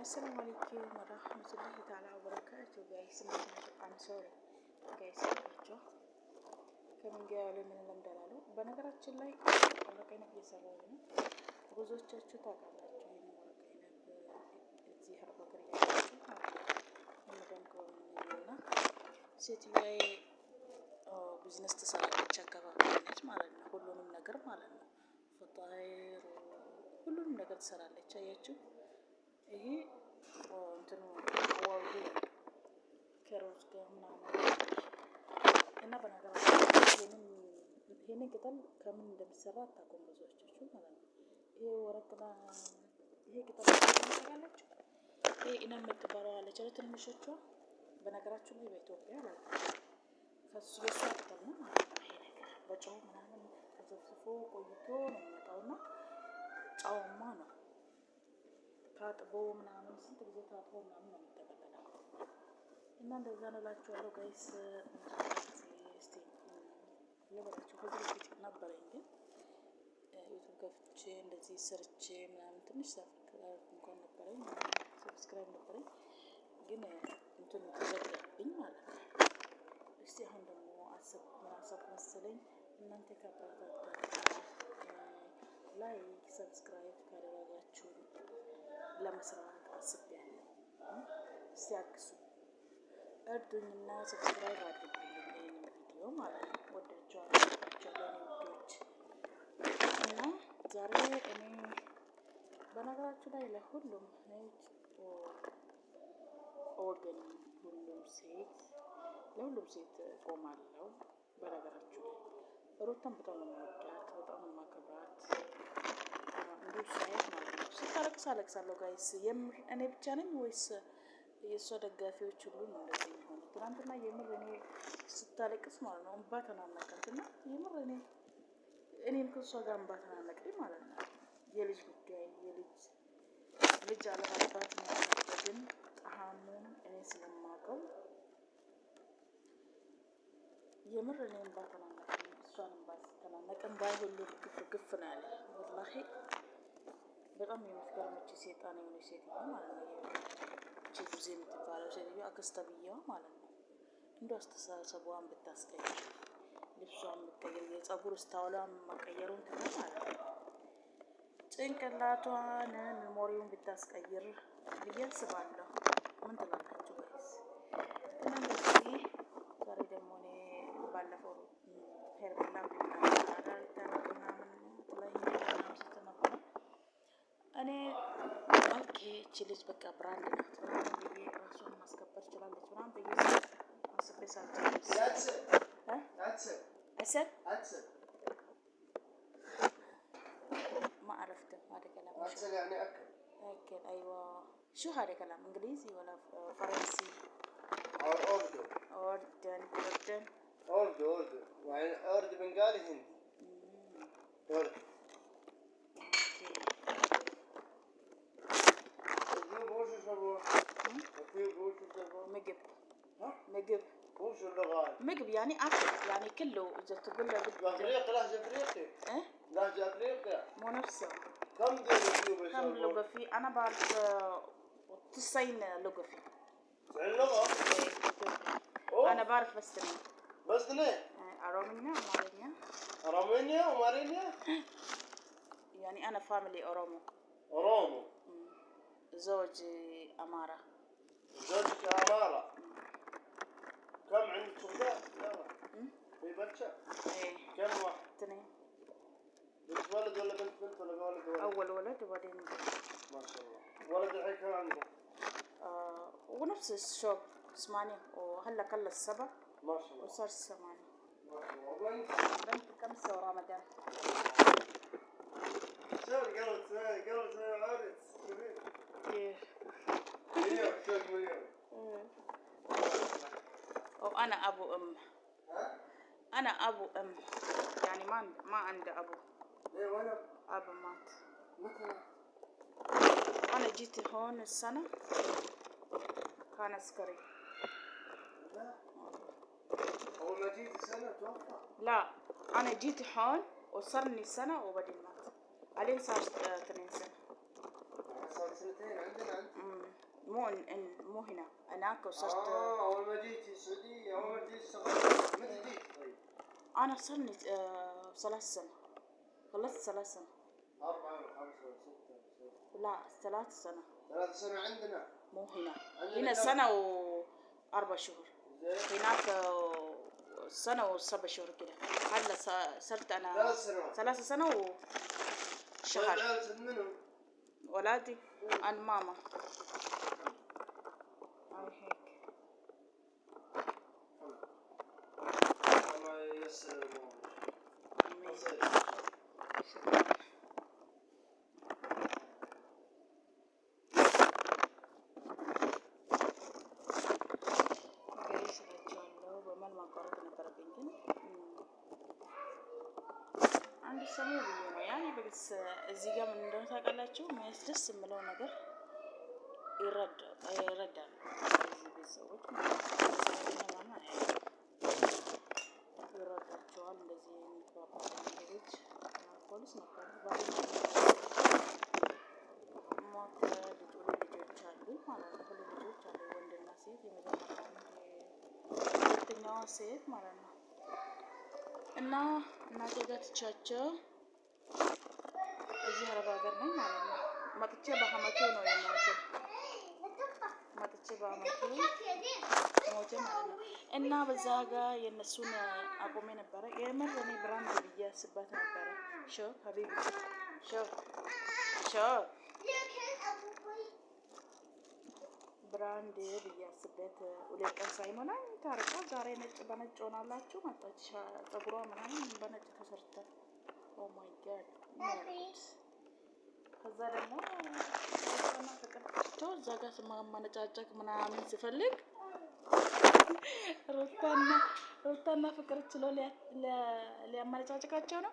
السلام عليكم ورحمة الله تعالى وبركاته. guys, I'm sorry guys, ከምን ጋር ያለ ምን እንደላሉ በነገራችን ላይ ወረቀይነት እየሰራሁ ነው። ብዙዎቻችሁ ታውቃላችሁ ይሄን ወረቀይነት እዚህ ሀረር ሀገር ያለችና ሴትዮዋ ቢዝነስ ትሰራለች አካባቢነት ማለት ነው። ሁሉንም ነገር ማለት ነው። ፈጣይር ሁሉንም ነገር ትሰራለች። አያችሁ ይሄ እንትኑ ወርዱ ከሮዝ ጋር ምናምን እና በነገራችን ይሄንን ቅጠል ከምን እንደሚሰራ አታውቁም ብዙዎቻችሁ ማለት ነው። ይሄ ወረቅና ይሄ ቅጠል ታውቃላችሁ። ይሄ እና የምትባለው አለች አይደል ትንሾቿ። በነገራችን ላይ በኢትዮጵያ ማለት ነው ከሱ የሷ ቅጠል ነው ማለት ነው። ይሄ ነገር በጨው ምናምን ተዘፍዝፎ ቆይቶ ነው የሚመጣውና ጨውማ ነው ታጥቦ ምናምን ስንት ጊዜ ታጥቦ ምናምን ነው የሚጠቀለለው እና እንደዛ ነው እላችኋለሁ ጋይስ። እስቲ ለበራችሁ ከዚህ በፊት ነበረኝ ግን ዩቲዩብ ከፍቼ እንደዚህ ሰርቼ ምናምን ትንሽ ሰብስክራይብ እንኳን ነበረኝ ግን እንትን ተዘጋብኝ ማለት ነው። እስቲ አሁን ደግሞ አሰብ መሰለኝ እናንተ ካበረታታችሁ ላይክ ሰብስክራይብ ካደረጋችሁ ለመስራት አስቤያለሁ። እስቲ አግዙ እርዱኝና ሰብስክራይብ አድርጉልኝ ይሄን ቪዲዮ ማለት ነው። ወዳችኋለሁ ውዶች እና ዛሬ እኔ በነገራችሁ ላይ ለሁሉም ወገን ለሁሉም ሴት ቆማለሁ። በነገራችሁ ላይ ሩታን በጣም ነው የምወዳት፣ በጣም ነው የማከብራት። እንዴት ሳይት ማለት ነው ስታለቅስ አለቅሳለሁ ጋይስ። የምር እኔ ብቻ ነኝ ወይስ የእሷ ደጋፊዎች ሁሉ ነው እንደዚህ የሚሆነው? ትናንትና የምር እኔ ስታለቅስ ማለት ነው እንባ ተናነቀኝና የምር እኔም ከእሷ ጋር እንባ ተናነቀኝ ማለት ነው። የልጅ ጉዳይ ልጅ አለማባት ማሳደግን ጣዕሙን እኔ ስለማውቀው የምር እኔ እንባ ተናነቀኝ፣ እሷን እንባ ተናነቀኝ። ባይ ሁሉ ግፍ ነው ያለ ወላሂ። በጣም የምትገርመች ሴጣን የሆነች ሴትዮ ማለት ነው። እቺ ጊዜ የምትባለው ሴትዮ አክስት ተብዬዋ ማለት ነው። እንደው አስተሳሰቧን ብታስቀይር፣ ልብሷን ብትቀይር፣ የፀጉር ስታይሏን መቀየሩን ትታ ማለት ነው ጭንቅላቷን ሜሞሪውን ብታስቀይር ብዬ አስባለሁ። ምን ትላላችሁ ጋይስ? እና እንደዚህ ዛሬ ደግሞ እኔ ባለፈው ሄርሜላ እኔ ኦኬ እቺ ልጅ በቃ ብራንድ ናት ምናምን ብዬ ራሷን ማስከበር ትችላለች ምናምን ብዬ አስቤ ሳልጨርስ ما عرفت هذا كلام أكل يعني أكل أيوة. شو هذا كلام إنجليزي ولا فرنسي؟ أردن وين أردن بنغالي هندي أردن مقب يعني أكل يعني كله إذا تقول له أفريقيا لهجة أفريقيا لهجة أفريقيا مو نفسه. كم لغة فيه؟ أنا بعرف 90 لغة فيه. 90 لغة؟ أنا بعرف بس 2. بس 2؟ أرومينيا ومارينيا يعني أنا فاميلي أورومو. زوجي أمارة. زوجك أمارة. كم عندك شهداء؟ في بچة؟ ايه. كم واحد؟ 2. بنت ولد ولا بنت ولا ولد؟ أول ولد وبعدين ما شاء الله. ولد الحين كم عنده؟ ونفس الشوق 8 وهلا كلش 7 ما شاء الله وصار 8 ما شاء الله. بنت كم سوى رمضان؟ شوف قلب عارف كيف؟ شوف مليون. وأنا أبو أم. أنا أبو أم يعني ما عندي أبو. ليه وين أبو مات؟ متى؟ أنا جيت هون السنة كان عسكري. لا أول ما جيت السنة توفى. لا أنا جيت هون وصرني سنة وبعدين مات. عليه صار 2 سنة. صار 2 عندنا. مو هنا، هناك وصرت. أول ما جيتي السعودية، أول ما جيتي اشتغلت، متى جيتي طيب؟ أنا صرني 3 سنة، خلصت 3 سنة. 4 و5 و6 لا 3 سنة. 3 سنة عندنا. مو هنا. هنا سنة و4 شهور. هناك سنة و7 شهور كده. هلا صرت أنا 3 سنة وشهر. ولادي عن ماما. هيك. الله ييسر الأمور. አንድ ሰሞን ብዬ ነው ያኔ በግስ እዚህ ጋር ምን እንደሆነ ታውቃላችሁ? የሚያስደስ የምለው ነገር ይረዳል። እዚህ ቤት ሰዎች ይረዳቸዋል። እንደዚህ የሚባባ ነገሮች ፖሊስ ነበር ሞት ልጆች አሉ ማለት ነው። ሁሉ ልጆች አሉ፣ ወንድና ሴት። ሁለተኛዋ ሴት ማለት ነው። እና እናቴ ጋር ትቻቸው እዚህ አረብ ሀገር ነኝ ማለት ነው። መጥቼ በአመቱ ነው የሞተው። መጥቼ በአመቱ ሞተ ማለት ነው። እና በዛ ጋር የነሱን አቆሜ ነበረ። የምር እኔ ብራንድ ብዬ አስባት ነበረ። ሾ ሀቢቢ ሾ ብራንድ ብዬ አስበት 2 ቀን ሳይሞላኝ ታርቃ ዛሬ ነጭ በነጭ ሆናላችሁ መጣች። ፀጉሯ ምናምን በነጭ ተሰርታ ኦ ማይ ጋድ ማለት። ከዛ ደግሞ ፍቅርቶ እዛ ጋር ማነጫጨቅ ምናምን ሲፈልግ ሩታና ፍቅር ችሎ ሊያመነጫጭቃቸው ነው።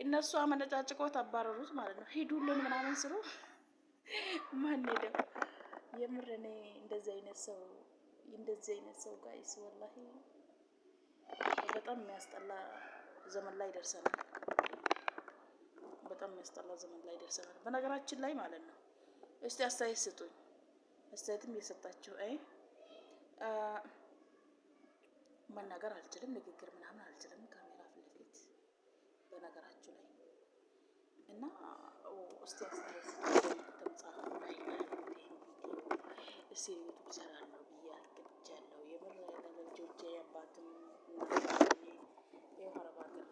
እነሱ አመነጫጭቆት አባረሩት ማለት ነው። ሂዱልን ምናምን ስሩ ማን ሄደው። የምር እኔ እንደዚህ አይነት ሰው ጋይስ ወላሂ በጣም የሚያስጠላ ዘመን ላይ ደርሰናል። በጣም የሚያስጠላ ዘመን ላይ ደርሰናል። በነገራችን ላይ ማለት ነው። እስቲ አስተያየት ስጡኝ። አስተያየትም እየሰጣችሁ መናገር አልችልም፣ ንግግር ምናምን አልችልም ካሜራ ፊት ለፊት በነገራችሁ ላይ እና እስቲ አስተያየት ስጡኝ። ተምጻፍ ላይ እስቲ ዩቲዩብ ሰራለሁ ብዬ አቅጃለሁ። የምር ለልጆቼ አባትም የአረብ ሀገር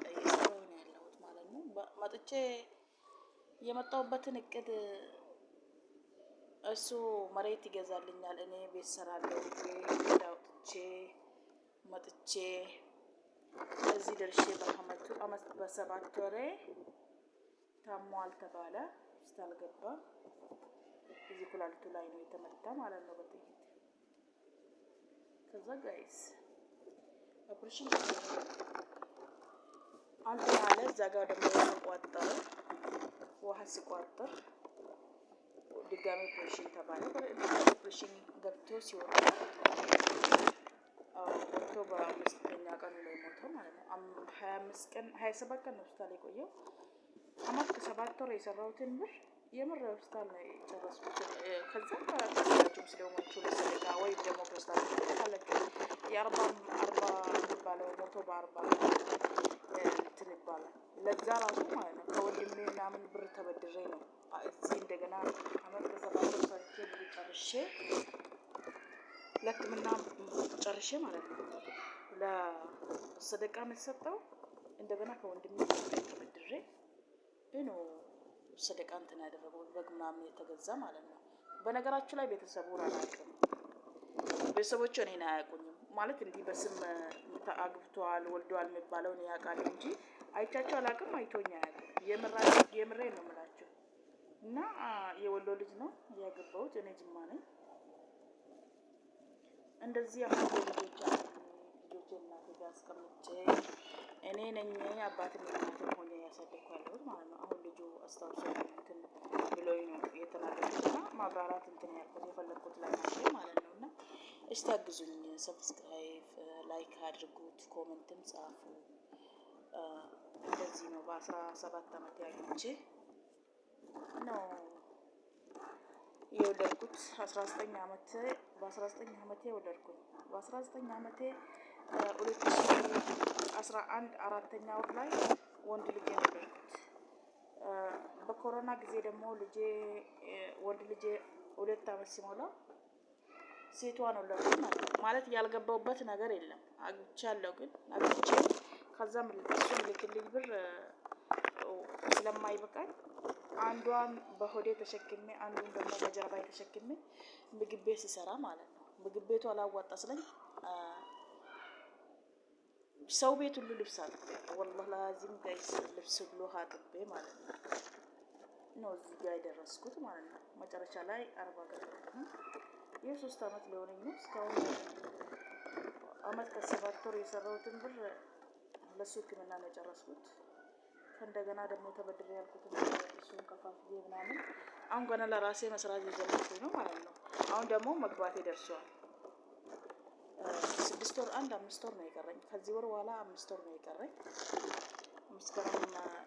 ላይ እየሰራሁ ነው ያለሁት ማለት ነው። መጥቼ የመጣሁበትን እቅድ እሱ መሬት ይገዛልኛል፣ እኔ ቤት ሰራለሁ ብዬ አውጥቼ መጥቼ እዚህ ደርሼ በ7 ወሬ ታሟል ተባለ። ስታልገባ እዚህ ኩላሊቱ ላይ ነው የተመታ ማለት ነው በጥይት። ከዛ ጋይስ ኦፕሬሽን አንተ አለ እዛ ጋር ደግሞ ተቋጠረ። ውሃ ሲቋጠር ድጋሚ ኦፕሬሽን ተባለ። ኦፕሬሽን ገብቶ ሲወጣ ወጥቶ በ5ኛ ቀኑ ነው የሞተው ማለት ነው። 27 ቀን ሆስፒታል የቆየው። አመት ከ7 ወር የሰራሁትን ብር የምር ሆስፒታል ነው የጨረስኩት። ከዛ ከታችሁም ስለሞቹ ለሰለጋ ወይ ደግሞ ክርስቲያኖች ካላችሁ የ40 የሚባለው ሞቶ በ40 እንትን ይባላል። ለዛ ራሱ ማለት ነው ከወንድሜ ምናምን ብር ተበድሬ ነው እዚህ እንደገና አመት ከ7 ወር ሰርቼ ብር ጨርሼ ለሕክምና ጨርሼ ማለት ነው ለሰደቃ የምትሰጠው እንደገና ከወንድሜ ተበድሬ ነው ሰደቃ እንትን ያደረገው በግ ምናምን የተገዛ ማለት ነው። በነገራችሁ ላይ ቤተሰቡን አላውቅም። ቤተሰቦቹ እኔን አያውቁኝም ማለት እንዲህ በስም አግብተዋል ወልደዋል የሚባለውን ያውቃል እንጂ አይቻቸው አላውቅም። አይቶኝ አያውቅም። የምሬ ነው የምላቸው። እና የወሎ ልጅ ነው ያገባሁት። እኔ ጅማ ነኝ። እንደዚህ አሁን ልጆች እናቴ ጋር አስቀምጬ እኔ ነኝ አባትን እናትን ሆኜ ያሳደግኩ ያለሁት ማለት ነው። አሁን ልጁ አስታውሶ እንትን ብሎኝ ነው የተናገሩት እና ማብራራት እንትን ያልኩት የፈለግኩት ላይ ናቸው ማለት ነው። እና እስቲ አግዙኝ፣ ሰብስክራይብ ላይክ አድርጉት፣ ኮመንትም ጻፉ። እንደዚህ ነው በ17 ዓመት ያግኝቼ ነው የወለድኩት 19 ዓመቴ በ19 ዓመቴ ወለድኩኝ። በ19 ዓመቴ 2011 4ኛ ወር ላይ ወንድ ልጄ ወለድኩት። በኮሮና ጊዜ ደግሞ ልጄ ወንድ ልጄ 2 ዓመት ሲሞላ ሴቷን ወለድኩኝ ማለት ያልገባውበት ነገር የለም። አግብቻለሁ ግን አግብቼ ከዛም እሱ ልክልኝ ብር ስለማይበቃኝ አንዷን በሆዴ ተሸክሜ አንዱን ደግሞ በጀርባዬ ተሸክሜ ምግብ ቤት ሲሰራ ማለት ነው። ምግብ ቤቱ አላዋጣ ስለኝ ሰው ቤት ሁሉ ልብስ አጥቤ ወላሂ ላዚም ጋይስ ልብስ ሁሉ አጥቤ ማለት ነው እዚህ ጋር የደረስኩት ማለት ነው። መጨረሻ ላይ 40 ገደልኩ። የ3 ዓመት ሊሆነኝ ነው። እስካሁን ዓመት ከ7 ወር የሰራሁትን ብር ለሱ ሕክምና ነው የጨረስኩት። ከእንደገና ደግሞ ተበድሬ ያልኩትን እሱን ከፋፍዬ ምናምን አሁን ገና ለራሴ መስራት የጀመርኩኝ ነው ማለት ነው። አሁን ደግሞ መግባቴ ደርሷል። 6 ወር 5 ወር ነው የቀረኝ። ከዚህ ወር በኋላ 5 ወር ነው የቀረኝ። መስከረም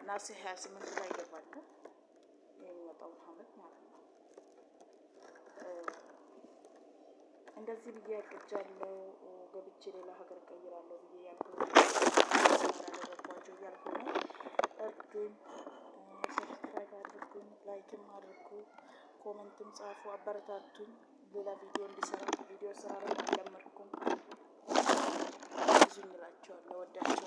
ናሴ 28 ላይ ገባለሁ የሚመጣው ዓመት ማለት ነው። እንደዚህ ብዬ አቅጃለሁ። ገብቼ ሌላ ሀገር ቀይራለሁ ብዬ ያልኩኝ ያደረኳቸው እያልኩ ነው። እርዱኝ፣ ሰብስክራይብ አድርጉኝ፣ ላይክም አድርጉ፣ ኮሜንትም ጻፉ፣ አበረታቱኝ። ሌላ ቪዲዮ እንዲሰራ ቪዲዮ ስራ ላይ አልለመድኩም። ብዙ እንላቸዋለሁ። ወዳቸው